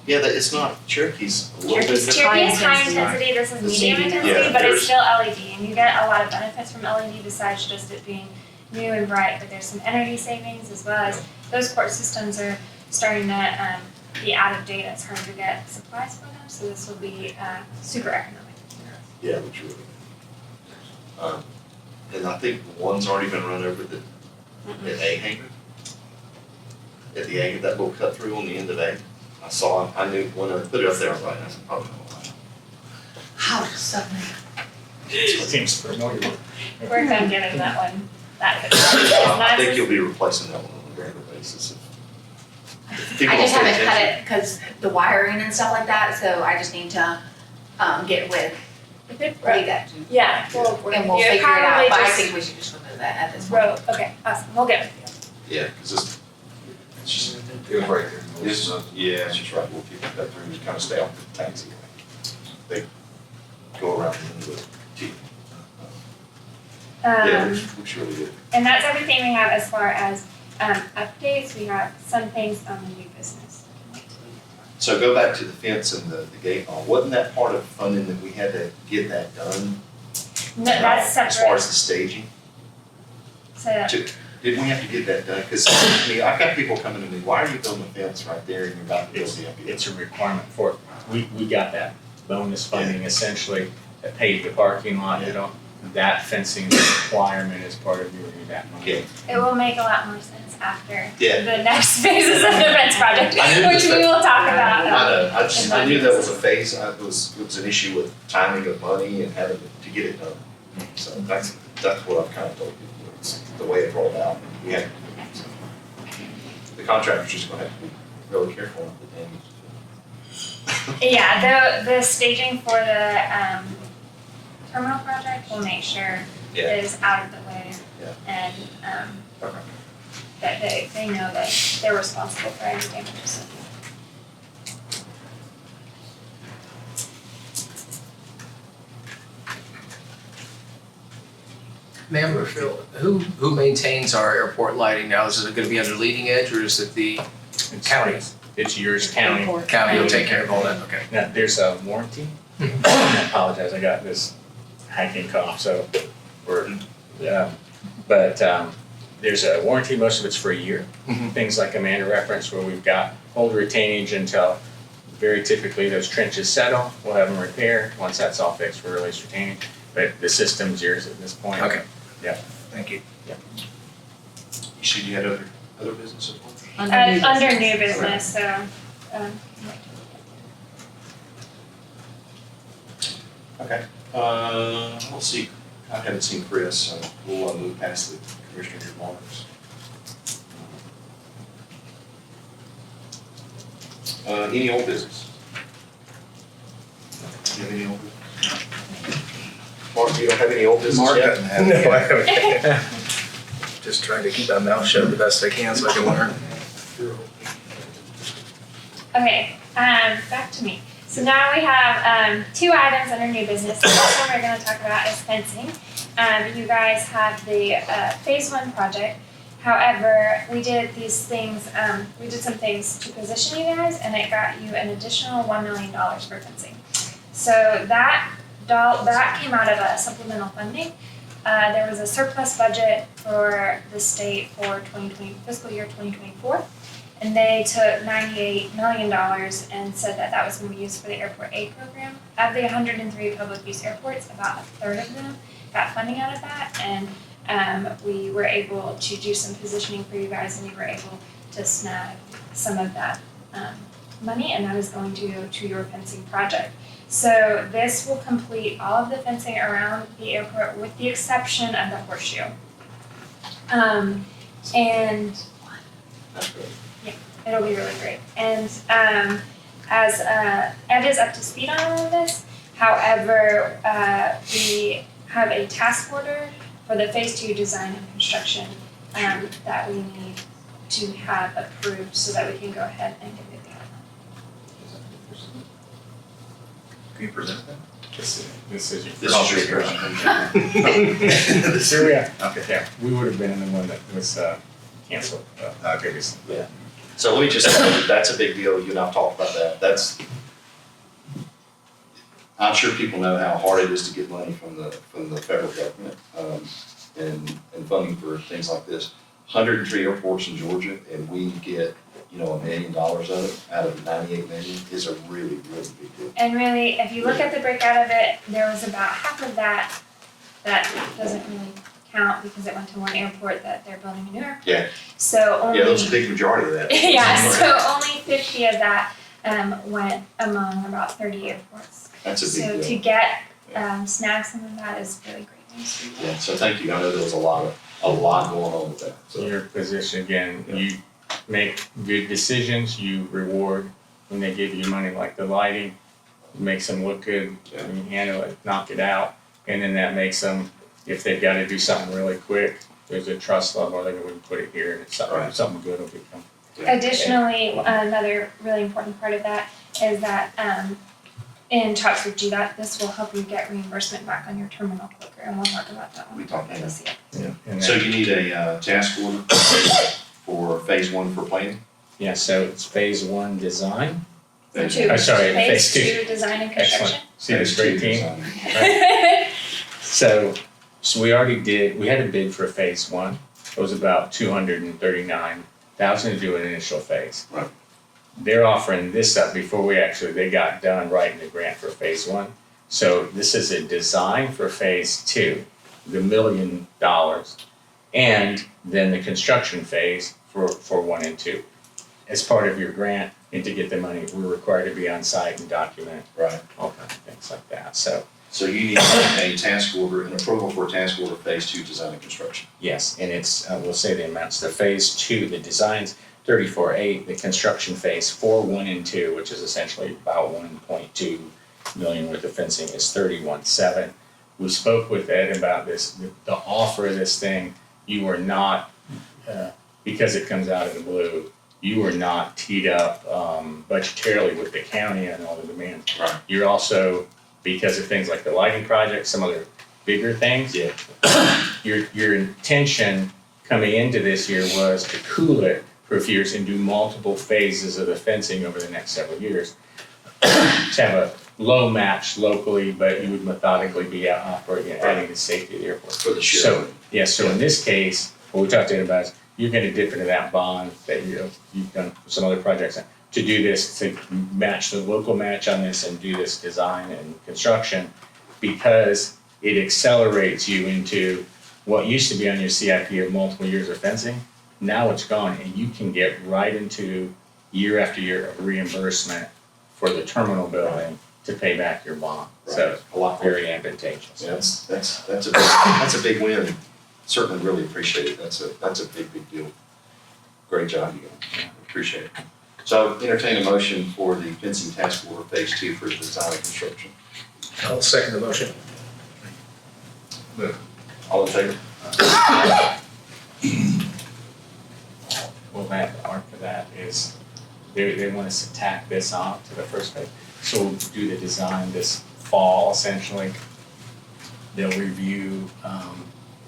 Yeah, it's not, Cherokee's a little bit Cherokee different. is high intensity. intensity, this is This is medium medium. intensity, Yeah, but there's- it's still LED, and you get a lot of benefits from LED besides just it being new and bright, but there's some energy savings as well as those court systems are starting to be out of date. It's hard to get supplies for them, so this will be super economic. Yeah, it looks really good. And I think one's already been run over at A hangar. At the A, that little cut through on the end of A. I knew when I put it up there, I was like, that's probably not right. How suddenly. Seems familiar. Work on getting that one, that fixed. I think you'll be replacing that one on a regular basis. If people I just don't pay haven't cut attention. it because the wiring and stuff like that, so I just need to get with If it's leave that to, yeah, we'll, and we'll yeah, figure it out, probably but I just think we should just remove that at this point. road, okay, awesome, we'll get with you. Yeah, because it's just, It was right there. yeah, it's just right, we'll keep that through, just kind of stay off the taxi. They go around with T. Yeah, looks really good. And that's everything we have as far as, updates, we have some things on the new business. So go back to the fence and the gate law, wasn't that part of funding that we had to get that done? No, that's As far separate, as the staging? so that, Didn't we have to get that done? Because, I mean, I've got people coming to me, why are you building a fence right there and you're about to build the MPO? It's a requirement for it. We got that bonus funding essentially that paid the parking lot, you know, that fencing requirement is part of your, that money. Okay. it will make a lot more sense after Yeah. the next phases of the fence project, I knew which the we will talk I about. know, I knew that was a phase, it was an issue with timing of money and having to get it done. So that's what I've kind of told people, it's the way it rolled out, we had to do it. So the contractor's just gonna have to be really careful with the damage. Yeah, the staging for the, terminal project, we'll make sure Yeah. is out of the way. Yeah. And, Okay. that they know that they're responsible for any damages. Ma'am or Phil, who maintains our airport lighting now? Is it gonna be under leading edge or is it the county? It's yours, county. County will take care of all that, okay. Now, there's a warranty. I apologize, I got this hacking cough, so there's a warranty, most of it's for a year. Mhm. Things like Amanda referenced where we've got hold retainage until very typically those trenches settle, we'll have them repaired. Once that's all fixed, we'll release retaining, but the system's yours at this point. Okay. Yeah. Thank you. You said you had other businesses? Under new business, so, Okay. Let's see, I haven't seen Chris, so we'll move past the commissioner's remarks. Any old business? Do you have any old business? Mark, you don't have any old business yet? No, I haven't. Just trying to keep my mouth shut the best I can so I can learn. okay, back to me. So now we have, two items under new business. The first one we're gonna talk about is fencing. You guys have the, phase one project. However, we did these things, we did some things to position you guys and it got you an additional $1 million for fencing. So that came out of supplemental funding. There was a surplus budget for the state for fiscal year 2024. And they took $98 million and said that that was going to be used for the Airport Aid program. Of the 103 public use airports, about a third of them got funding out of that. And we were able to do some positioning for you guys and we were able to snag some of that money and that is going to go to your fencing project. So this will complete all of the fencing around the airport with the exception of the horseshoe. And That's good. it'll be really great. And as Ed is up to speed on all of this, however, we have a task order for the phase 2 design and construction that we need to have approved so that we can go ahead and get it done. Can you present that? This is your. This is your Here we are. Okay. Yeah, we would have been in the one that was canceled previously. Yeah. So let me just say, that's a big deal, you and I've talked about that, I'm sure people know how hard it is to get money from the federal government, and funding for things like this. 103 airports in Georgia, and we get, $1 million of it out of 98 million is a really, really big deal. And really, if you look at the breakout of it, there was about half of that doesn't really count because it went to one airport that they're building a new airport. Yeah. So only. Yeah, that was a big majority of that. Yeah, so only 50 of that went among about 30 airports. That's a big So deal. to get snag some of that is really great news for you. Yeah, so thank you, I know there was a lot going on with that, So so. your position, again, you make good decisions, you reward when they give you money like the lighting. makes them look good, Yeah. you handle it, knock it out, and then that makes them, if they've gotta do something really quick, there's a trust level, they can put it here, and it's Right. something good will become. Additionally, another really important part of that is that in talks with GDOT, this will help you get reimbursement back on your terminal quicker, and we'll talk about that when We we talk talked about about this. And So that- you need a task order for phase one for planning? Yeah, so it's phase one design. Phase Two. one. Sorry, Phase phase two. two, design and Excellent. construction. See this Phase two great team? design. So we already we had a bid for phase one. It was about 239,000 to do an initial phase. Right. They're offering this up before they got done writing the grant for phase one. So this is a design for phase two, the $1 million, and then the construction phase for one and two. As part of your grant, and to get the money, we're required to be on site and document Right. all kinds of things like that. So So you need a task order, an approval for task order phase two design and construction. yes, and it's, we'll say the amounts, the phase two, the design's 34.8, the construction phase for one and two, which is essentially about 1.2 million worth of fencing, is 31.7. We spoke with Ed about this, the offer of this thing, you are not, because it comes out of the blue, you are not teed up budgetarily with the county and all the demands. Right. You're also, because of things like the lighting project, some other bigger things. Yeah. Your intention coming into this year was to cool it for a few years and do multiple phases of the fencing over the next several years. To have a low match locally, but you would methodically be operating, adding the safety of the airport. For the ship. So, yeah, so in this case, what we talked to you about is you're gonna dip into that bond that you've done for some other projects to do this, to match the local match on this and do this design and construction, because it accelerates you into what used to be on your CIP of multiple years of fencing. Now it's gone, and you can get right into year after year of reimbursement for the terminal building to pay back your bond. So A lot very advantageous. Yeah, that's a big win. Certainly really appreciate it. That's a big deal. Great job, you guys. Appreciate it. So entertain a motion for the fencing task order phase two for design and construction. I'll second the motion. All in favor? Well, that part for that is, they want us to tack this on to the first phase. So we'll do the design this fall essentially. They'll review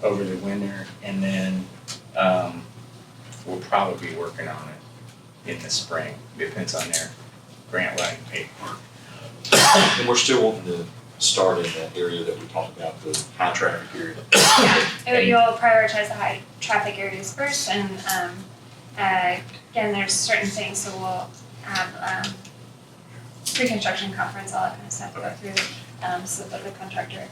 over the winter, and then we'll probably be working on it in the spring. Depends on their grant writing paperwork. And we're still wanting to start in that area that we talked about, the high traffic area. You'll prioritize the high traffic areas first, and again, there's certain things, so we'll have pre-construction conference, all that kind of stuff to go through, so that the contractor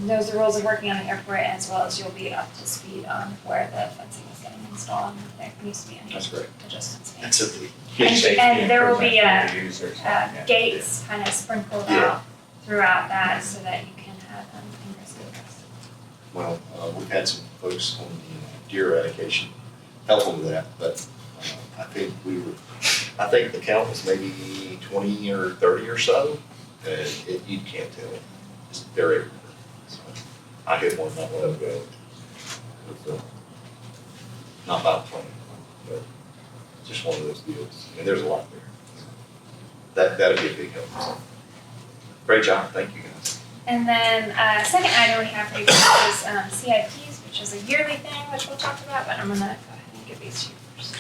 knows the rules of working on the airport, as well as you'll be up to speed on where the fencing is getting installed, and if there needs to be any That's great. adjustments made. That's a big. Good safety and there will be improvement for the users. Yeah. Gates kind of sprinkled Yeah. out throughout that, so that you can have ingress and egress. Well, we've had some folks on the deer eradication helpful with that, but I think I think the count was maybe 20 or 30 or so, and you can't tell. It's very rare. So I hit one not long ago. It was, not about 20, but just one of those deals. And there's a lot there. That'd be a big help. So, great job. Thank you guys. And then, second item we have for you guys is CIPs, which is a yearly thing, which we'll talk about, but I'm gonna go ahead and give these to you first.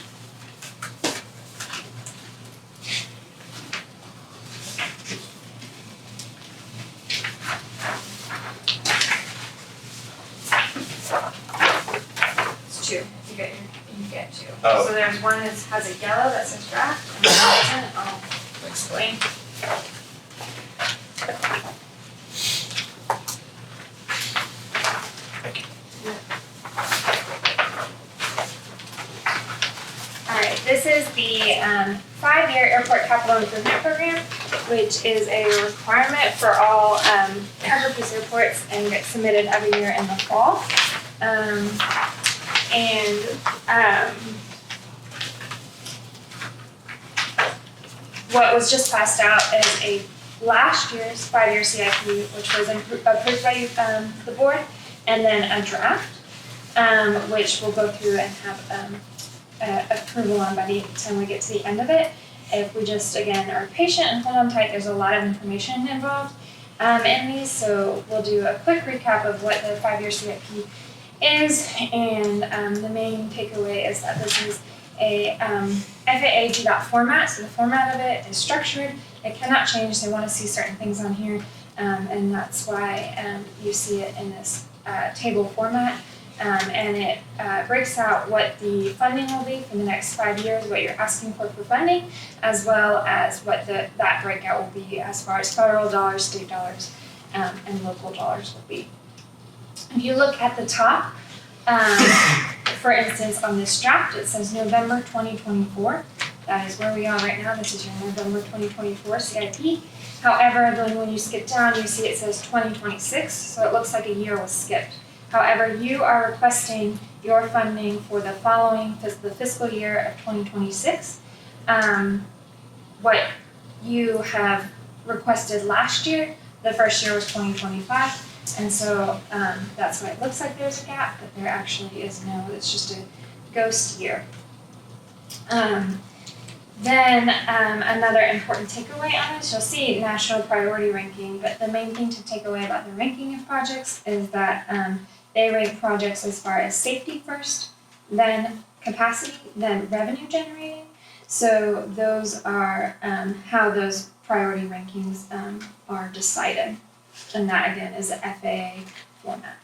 It's two, you get two. Oh. So there's one that has a yellow that says draft, and one doesn't, I'll explain. Alright, this is the 5-year airport capital improvement program, which is a requirement for all purpose airports and gets submitted every year in the fall. What was just passed out is a last year's 5-year CIP, which was approved by the board, and then a draft, which we'll go through and have approval on by the time we get to the end of it. If we just, again, are patient and hold on tight, there's a lot of information involved in these, so we'll do a quick recap of what the 5-year CIP is, and the main takeaway is that this is a FAA GDOT format, so the format of it is structured, it cannot change, they want to see certain things on here, and that's why you see it in this table format. And it breaks out what the funding will be for the next 5 years, what you're asking for funding, as well as what that breakout will be as far as federal dollars, state dollars, and local dollars will be. If you look at the top, for instance, on this draft, it says November 2024. That is where we are right now. This is your November 2024 CIP. However, then when you skip down, you see it says 2026, so it looks like a year was skipped. However, you are requesting your funding for the following, the fiscal year of 2026. What you have requested last year, the first year was 2025, and so that's why it looks like there's a gap, but there actually is no, it's just a ghost year. Then another important takeaway on this, you'll see national priority ranking, but the main thing to take away about the ranking of projects is that they rank projects as far as safety first, then capacity, then revenue generating. So those are how those priority rankings are decided. And that again is a FAA format.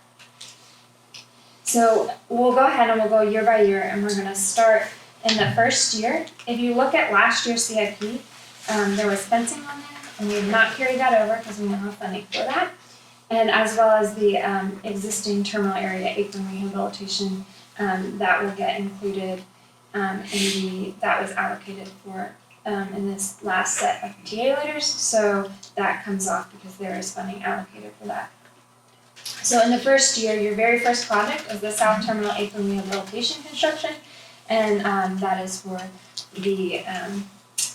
So we'll go ahead and we'll go year by year, and we're gonna start in the first year. If you look at last year's CIP, there was fencing on there, and we have not carried that over because we don't have funding for that. And as well as the existing terminal area apron rehabilitation that will get included that was allocated for in this last set of TA letters. So that comes off because there is funding allocated for that. So in the first year, your very first project is the South Terminal Apron Rehabilitation Construction, and that is for the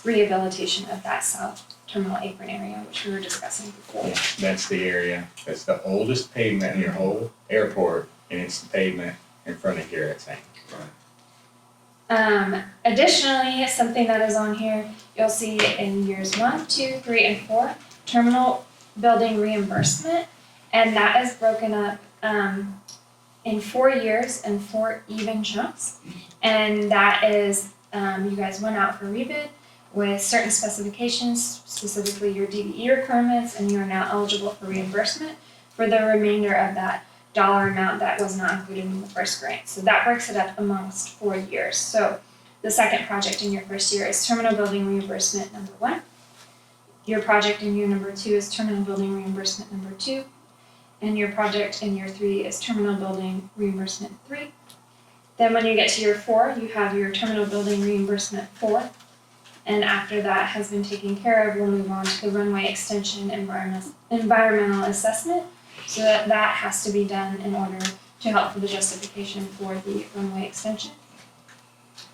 rehabilitation of that South Terminal Apron area, which we were discussing before. Yeah, that's the area, that's the oldest pavement in your whole airport, and it's the pavement in front of here at St. Additionally, something that is on here, you'll see in years 1, 2, 3, and 4, terminal building reimbursement, and that is broken up in 4 years and 4 even chunks, and that is you guys went out for rebid with certain specifications, specifically your DBE requirements, and you are now eligible for reimbursement for the remainder of that dollar amount that was not included in the first grant. So that breaks it up amongst 4 years. So the second project in your first year is terminal building reimbursement number 1. Your project in year number 2 is terminal building reimbursement number 2. And your project in year 3 is terminal building reimbursement 3. Then when you get to year 4, you have your terminal building reimbursement 4. And after that has been taken care of, we'll move on to the runway extension environmental assessment. So that has to be done in order to help for the justification for the runway extension.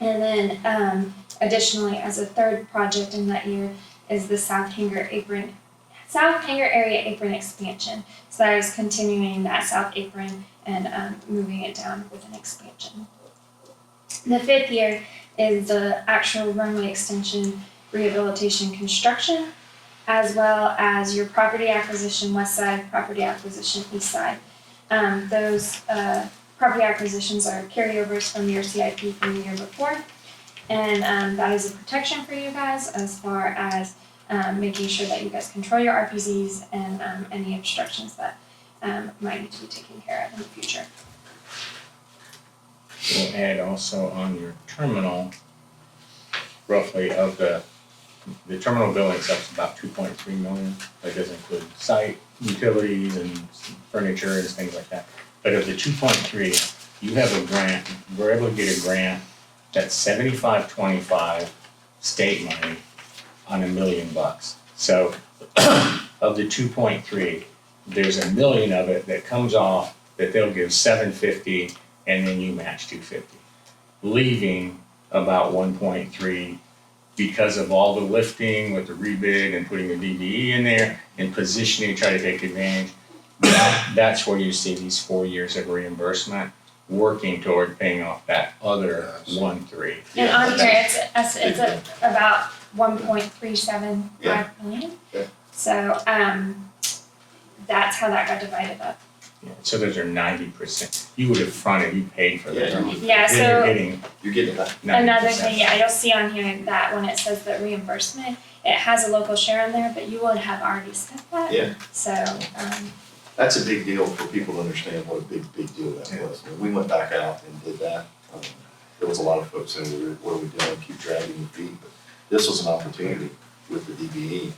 And then additionally, as a third project in that year is the South Hangar Area Apron expansion. So that is continuing that South Apron and moving it down with an expansion. The 5th year is the actual runway extension, rehabilitation, construction, as well as your property acquisition west side, property acquisition east side. Those property acquisitions are carryovers from your CIP from the year before, and that is a protection for you guys as far as making sure that you guys control your RPZs and any obstructions that might need to be taken care of in the future. We'll add also on your terminal, roughly of the terminal building itself is about 2.3 million. That does include site, utilities, and furniture and things like that. But of the 2.3, you have a grant, we're able to get a grant that's 75-25 state money on $1 million. So of the 2.3, there's $1 million of it that comes off that they'll give 750, and then you match 250, leaving about 1.3 because of all the lifting with the rebid and putting the DBE in there and positioning to try to take advantage, that's where you see these 4 years of reimbursement working toward paying off that other 1.3. And on here, it's about 1.375 million. Yeah. So, that's how that got divided up. Yeah, so those are 90%. You would have fronted, you paid for Yeah, that. Yeah, Then you're so getting You're getting that. 90%. another thing, yeah, you'll see on here that when it says the reimbursement, it has a local share on there, but you would have already spent that. Yeah. So, That's a big deal for people to understand what a big deal that was. When we went back out and did that, there was a lot of folks saying, what are we doing, keep dragging your feet? But this was an opportunity with the DBE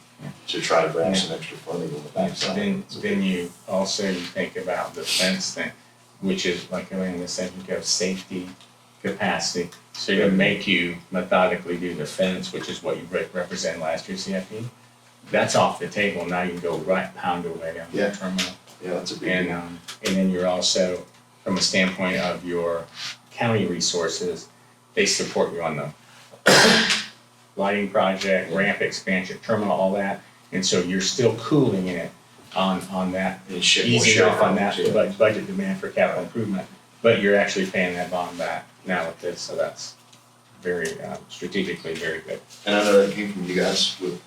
to try to grab some extra funding on the backside. Then you also think about the fence thing, which is like Elena said, you have safety, capacity. So you're gonna make you methodically do the fence, which is what you represented last year CIP. That's off the table. Now you can go right pound away on the terminal. Yeah, that's a big deal. And then you're also, from a standpoint of your county resources, they support you on the lighting project, ramp expansion, terminal, all that. And so you're still cooling it on that, And ship more easy enough on that shareholders, yeah. budget demand for capital improvement. But you're actually paying that bond back now with this, so that's very strategically very good. And I know that came from you guys with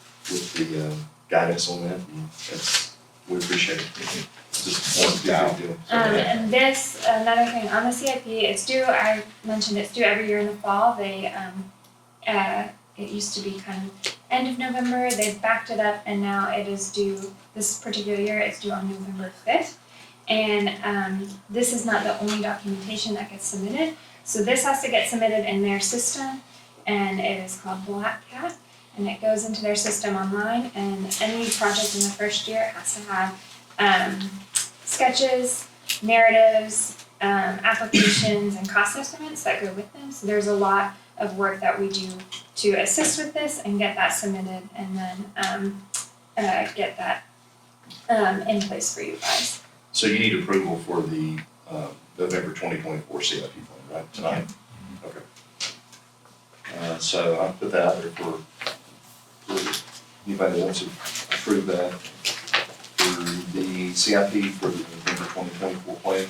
the guidance on that, and we appreciate it. Just one big deal. and this, another thing on the CIP, it's due, I mentioned it's due every year in the fall. They, it used to be kind of end of November, they've backed it up, and now it is due, this particular year, it's due on November 5th. And this is not the only documentation that gets submitted. So this has to get submitted in their system, and it is called Black Cat, and it goes into their system online, and any project in the first year has to have sketches, narratives, applications, and cost estimates that go with them. So there's a lot of work that we do to assist with this and get that submitted, and then get that in place for you guys. So you need approval for the November 2024 CIP plan, right, tonight? Okay. So I'll put that out there for anybody that wants to approve that for the CIP for the November 2024 plan.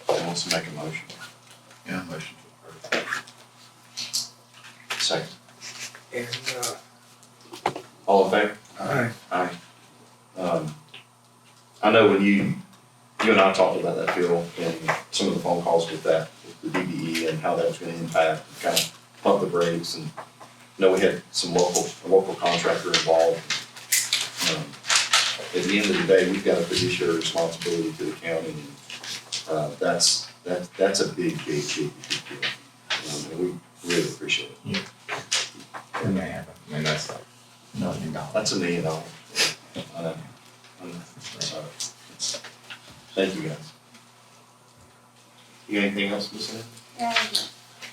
Who wants to make a motion? Yeah, motion. Second. And, All in favor? Aye. Aye. I know when you and I talked about that, Phil, and some of the phone calls with that, with the DBE and how that was gonna impact, kind of pump the brakes, and you know, we had some local contractor involved. At the end of the day, we've got a fiduciary responsibility to the county, and that's a big deal. And we really appreciate it. And they have it, and that's like $1 million. That's $1 million. I know. So, thank you guys. You got anything else to say? Yeah.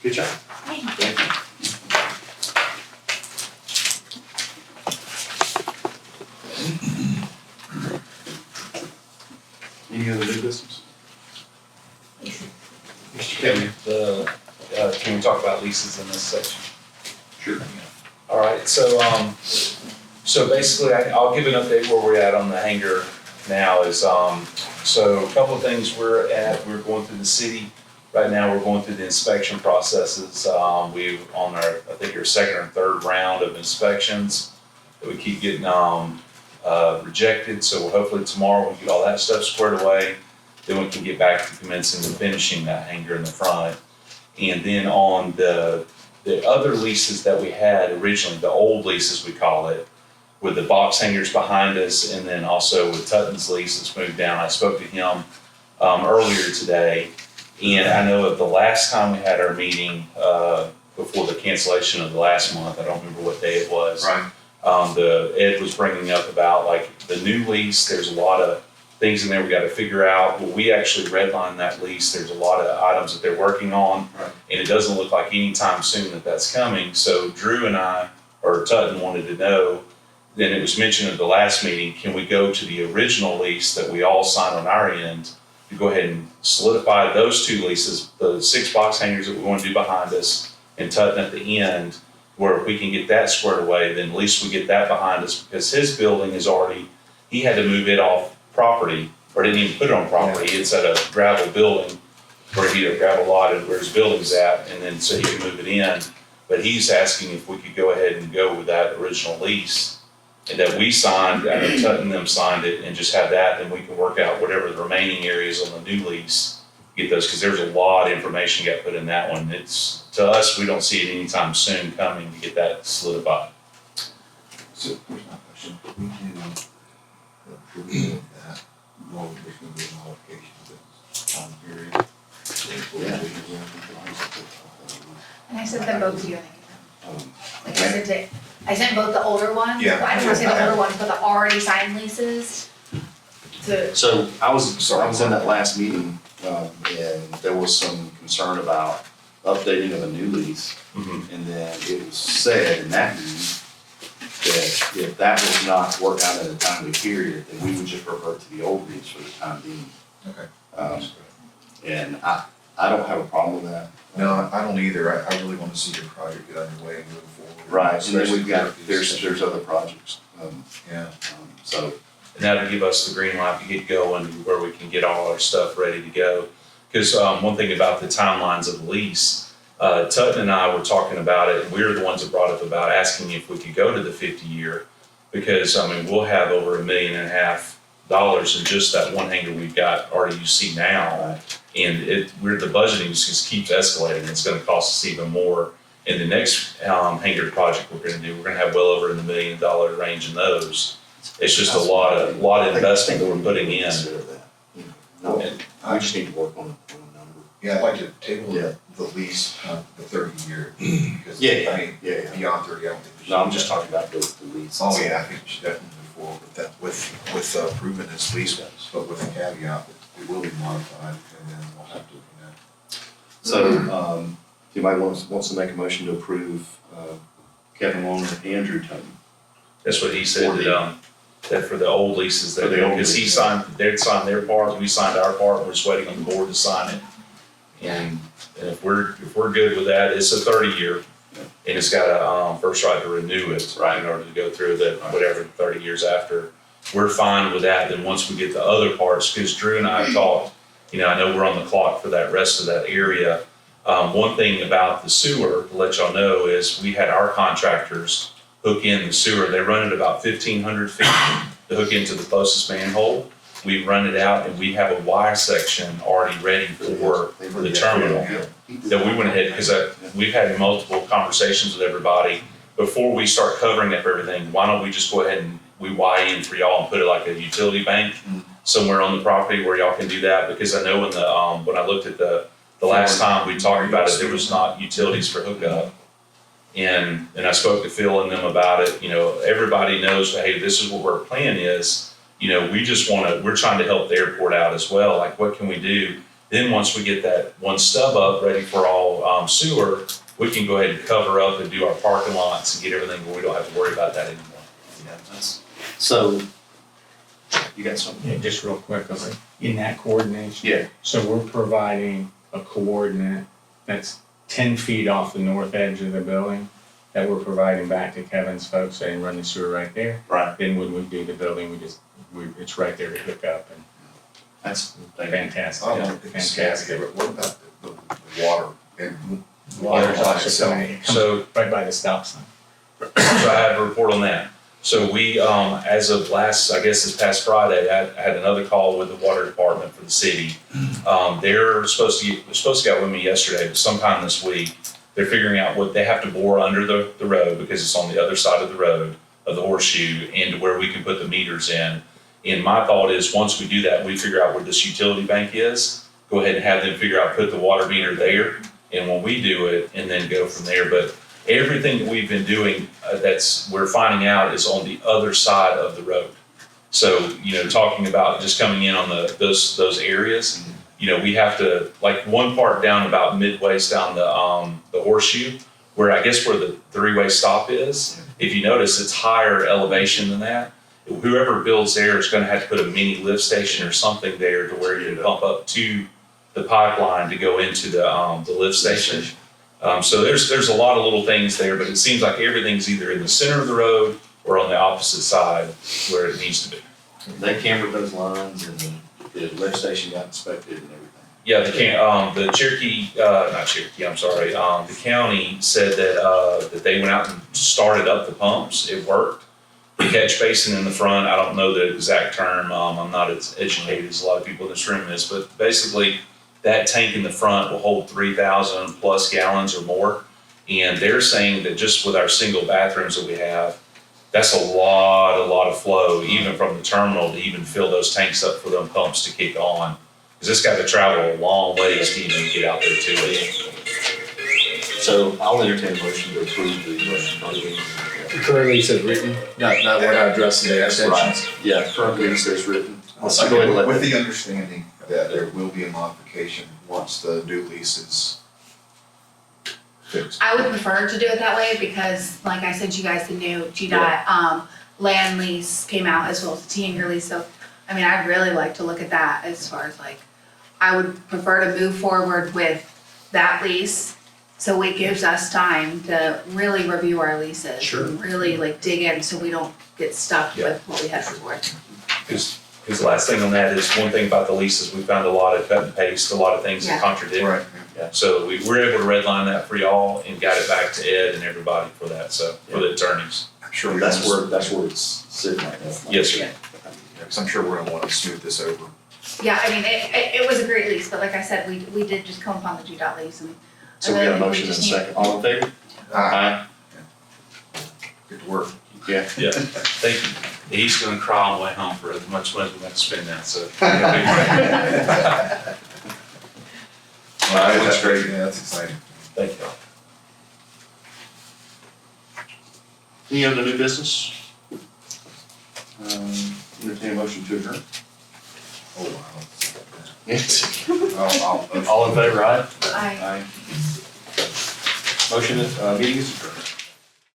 Good job. Thank you. Thank you. Any other new business? Mr. Kevin? Can we talk about leases in this section? Sure. All right, so basically, I'll give an update where we're at on the hangar now is, so a couple of things we're going through the city. Right now, we're going through the inspection processes. We're on our, I think, our second or third round of inspections that we keep getting rejected. So hopefully tomorrow we get all that stuff squared away. Then we can get back to commencing and finishing that hangar in the front. And then on the other leases that we had originally, the old leases we call it, with the box hangers behind us, and then also with Tutton's lease that's moved down. I spoke to him earlier today, and I know at the last time we had our meeting before the cancellation of the last month, I don't remember what day it was. Right. Ed was bringing up about like the new lease. There's a lot of things in there we got to figure out. Well, we actually redlined that lease. There's a lot of items that they're working on, Right. and it doesn't look like anytime soon that that's coming. So Drew and I, or Tutton, wanted to know. Then it was mentioned at the last meeting, can we go to the original lease that we all signed on our end to go ahead and solidify those two leases, the 6 box hangers that we're going to do behind us, and Tutton at the end, where if we can get that squared away, then at least we get that behind us, because his building is already, he had to move it off property, or didn't even put it on property. It's at a gravel building, where he had a gravel lot and where his building's at, and then so he can move it in. But he's asking if we could go ahead and go with that original lease, and that we signed, I know Tutton and them signed it, and just have that, then we can work out whatever the remaining areas on the new lease, get those, because there's a lot of information got put in that one. It's, to us, we don't see it anytime soon coming to get that solidified. So here's my question, if we do approve of that, well, there's gonna be an allocation of this time period. And I sent them both to you, Um, like I sent both the older ones, Yeah. but I didn't want to say the older ones, but the already signed leases. So I was in that last meeting, and there was some concern about updating of a new lease. And then it was said in that meeting that if that was not worked out in a timely period, then we would just revert to the old lease for the time being. Okay. And I don't have a problem with that. No, I don't either. I really wanna see your project get underway and move forward. Right, and then we've got, Especially there's other projects, yeah. so. And that'll give us the green light to get going, where we can get all our stuff ready to go. Because one thing about the timelines of the lease, Tutton and I were talking about it, we're the ones that brought up about asking if we could go to the 50-year, because, I mean, we'll have over $1.5 million in just that one hangar we've got already you see now. And the budgeting just keeps escalating. It's gonna cost us even more. In the next hangar project we're gonna do, we're gonna have well over in the $1 million range in those. It's just a lot of investment that we're putting in. Consider that, you know. No, we just need to work on a number. Yeah, I'd like to table Yeah. the lease, the 30-year, because, I Yeah, mean, yeah. beyond 30, I don't think we should. No, I'm just talking about the lease. Oh, yeah, I think we should definitely move forward with that, with approving this lease, but with the caveat that it will be modified, and then we'll have to, So, if anybody wants to make a motion to approve, Kevin Warner and Andrew Tutton. That's what he said, that for the old leases, For the old because he leases. they'd signed their part, we signed our part, we're just waiting on the board to sign it. And if we're good with that, it's a 30-year, and it's got a first right to renew it, right, in order to go through the, whatever, 30 years after. We're fine with that, then once we get the other parts, because Drew and I have talked, you know, I know we're on the clock for that rest of that area. One thing about the sewer, to let y'all know, is we had our contractors hook in the sewer. They run it about 1,500 feet to hook into the closest manhole. We run it out, and we have a Y section already ready for the terminal. That we went ahead, because we've had multiple conversations with everybody. Before we start covering up everything, why don't we just go ahead and we Y in for y'all and put it like a utility bank somewhere on the property where y'all can do that? Because I know when I looked at the last time we talked about it, there was not utilities for hookup. And I spoke to Phil and them about it. You know, everybody knows, hey, this is what our plan is. You know, we're trying to help the airport out as well. Like, what can we do? Then once we get that one stub up ready for all sewer, we can go ahead and cover up and do our parking lots and get everything where we don't have to worry about that anymore. Yeah, so, you got something? Yeah, just real quick, okay, in that coordination. Yeah. So we're providing a coordinate that's 10 feet off the north edge of the building that we're providing back to Kevin's folks, saying run the sewer right there. Right. Then when we do the building, it's right there to hook up, and That's, fantastic, I yeah, don't think it's fantastic, fantastic. but what about the water and Water line also itself? coming, it comes So- right by the stop sign. So I have a report on that. So we, as of this past Friday, I had another call with the water department for the city. They're supposed to get with me yesterday, but sometime this week, they're figuring out what they have to bore under the road, because it's on the other side of the road of the horseshoe, and to where we can put the meters in. And my thought is, once we do that, we figure out where this utility bank is, go ahead and have them figure out, put the water meter there, and when we do it, and then go from there. But everything that we've been doing, we're finding out, is on the other side of the road. So, you know, talking about just coming in on those areas, you know, we have to, like, one part down about midway down the horseshoe, where the three-way stop is. If you notice, it's higher elevation than that. Whoever builds there is gonna have to put a mini lift station or something there to where you can pump up to the pipeline to go into the lift station. So there's a lot of little things there, but it seems like everything's either in the center of the road or on the opposite side where it needs to be. They cambered those lines and the lift station got inspected and everything. Yeah, the Cherokee, not Cherokee, I'm sorry, the county said that they went out and started up the pumps, it worked. The catch basin in the front, I don't know the exact term, I'm not as educated as a lot of people in this room is, but basically that tank in the front will hold 3,000 plus gallons or more. And they're saying that just with our single bathrooms that we have, that's a lot of flow, even from the terminal to even fill those tanks up for them pumps to kick on. Cause it's got to travel a long ways to even get out there to it. So I'll entertain a motion to approve the Current lease as written, we're not addressing the extensions. Yeah, current lease as written. I'll Go ahead and let with the understanding that there will be a modification once the new lease is fixed. I would prefer to do it that way because, like I sent you guys the new GDOT, land lease came out as well as the T-Hanger lease, so, I mean, I'd really like to look at that as far as like, I would prefer to move forward with that lease, so it gives us time to really review our leases. Sure. And really like dig in, so we don't get stuck with what we had before. Cause the last thing on that is one thing about the leases, we found a lot of cut and paste, a lot of things that Yeah. contradict. Right. Yeah, so we were able to redline that for y'all and got it back to Ed and everybody for that, so, for the attorneys. I'm sure That's where it's sitting right now. Yes, sir. because I'm sure we're gonna wanna smooth this over. Yeah, I mean, it was a great lease, but like I said, we did just come upon the GDOT lease and. So we got a motion and a second. All in favor? Aye. Good to work. Yeah. Yeah, thank you. He's gonna cry on the way home for as much money we have to spend now, so. All right, that's great, yeah, that's exciting. Thank you. Any other new business? Entertain a motion to adjourn. Oh, wow. Yes. I'll All in favor, aye? I Aye. Motion is, meeting is adjourned.